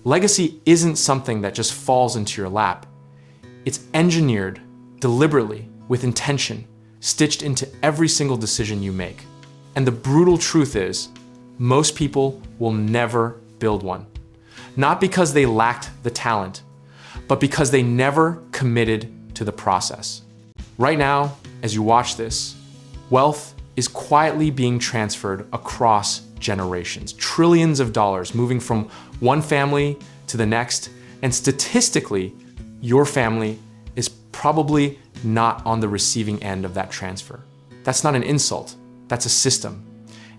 Legacy isn't something that just falls into your lap. It's engineered deliberately with intention, stitched into every single decision you make. And the brutal truth is, most people will never build one. Not because they lacked the talent, but because they never committed to the process. Right now, as you watch this, wealth is quietly being transferred across generations. Trillions of dollars moving from one family to the next, and statistically, your family is probably not on the receiving end of that transfer. That's not an insult, that's a system.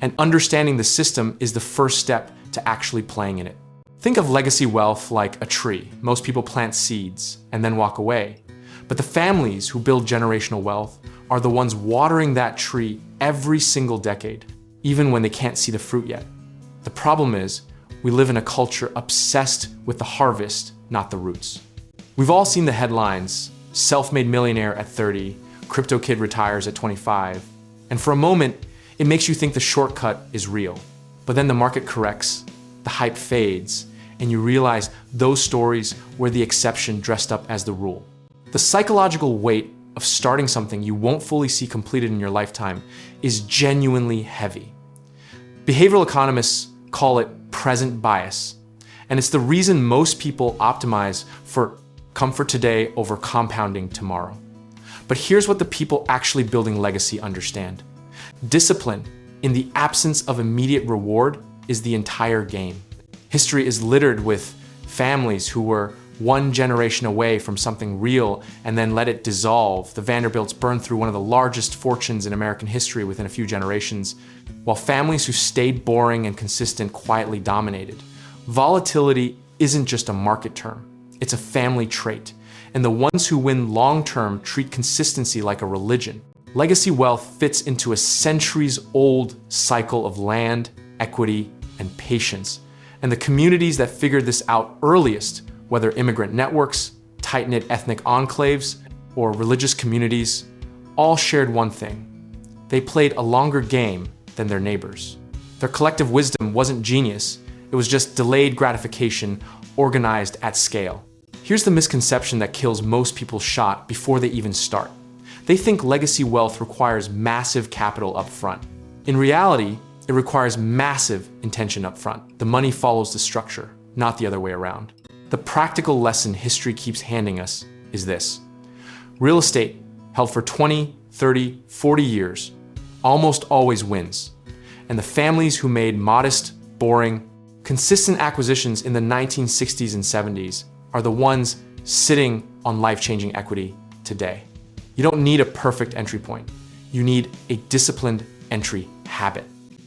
And understanding the system is the first step to actually playing in it. Think of legacy wealth like a tree. Most people plant seeds and then walk away. But the families who build generational wealth are the ones watering that tree every single decade, even when they can't see the fruit yet. The problem is, we live in a culture obsessed with the harvest, not the roots. We've all seen the headlines: self-made millionaire at 30, crypto kid retires at 25. And for a moment, it makes you think the shortcut is real. But then the market corrects, the hype fades, and you realize those stories were the exception dressed up as the rule. The psychological weight of starting something you won't fully see completed in your lifetime is genuinely heavy. Behavioral economists call it present bias, and it's the reason most people optimize for comfort today over compounding tomorrow. But here's what the people actually building legacy understand. Discipline, in the absence of immediate reward, is the entire game. History is littered with families who were one generation away from something real and then let it dissolve. The Vanderbilts burned through one of the largest fortunes in American history within a few generations, while families who stayed boring and consistent quietly dominated. Volatility isn't just a market term, it's a family trait. And the ones who win long-term treat consistency like a religion. Legacy wealth fits into a centuries-old cycle of land, equity, and patience. And the communities that figured this out earliest, whether immigrant networks, tight-knit ethnic enclaves, or religious communities, all shared one thing. They played a longer game than their neighbors. Their collective wisdom wasn't genius, it was just delayed gratification organized at scale. Here's the misconception that kills most people's shot before they even start. They think legacy wealth requires massive capital up front. In reality, it requires massive intention up front. The money follows the structure, not the other way around. The practical lesson history keeps handing us is this. Real estate, held for 20, 30, 40 years, almost always wins. And the families who made modest, boring, consistent acquisitions in the 1960s and 70s are the ones sitting on life-changing equity today. You don't need a perfect entry point. You need a disciplined entry habit.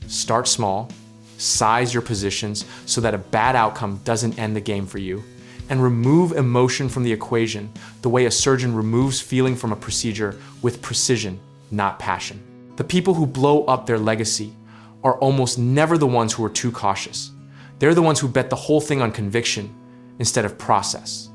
Start small, size your positions so that a bad outcome doesn't end the game for you, and remove emotion from the equation the way a surgeon removes feeling from a procedure with precision, not passion. The people who blow up their legacy are almost never the ones who are too cautious. They're the ones who bet the whole thing on conviction instead of process.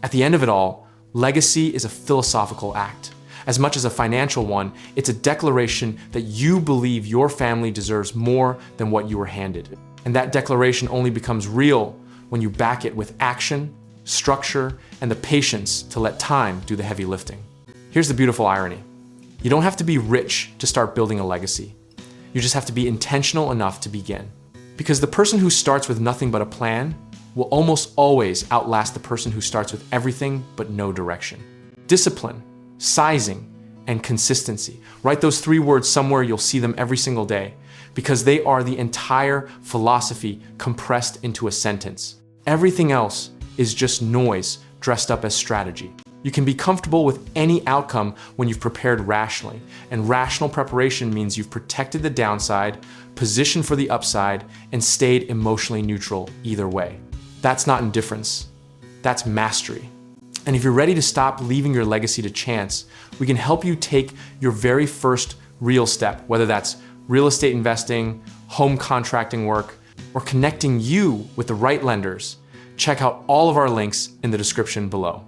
At the end of it all, legacy is a philosophical act. As much as a financial one, it's a declaration that you believe your family deserves more than what you were handed. And that declaration only becomes real when you back it with action, structure, and the patience to let time do the heavy lifting. Here's the beautiful irony. You don't have to be rich to start building a legacy. You just have to be intentional enough to begin. Because the person who starts with nothing but a plan will almost always outlast the person who starts with everything but no direction. Discipline, sizing, and consistency. Write those three words somewhere, you'll see them every single day, because they are the entire philosophy compressed into a sentence. Everything else is just noise dressed up as strategy. You can be comfortable with any outcome when you've prepared rationally, and rational preparation means you've protected the downside, positioned for the upside, and stayed emotionally neutral either way. That's not indifference, that's mastery. And if you're ready to stop leaving your legacy to chance, we can help you take your very first real step, whether that's real estate investing, home contracting work, or connecting you with the right lenders. Check out all of our links in the description below.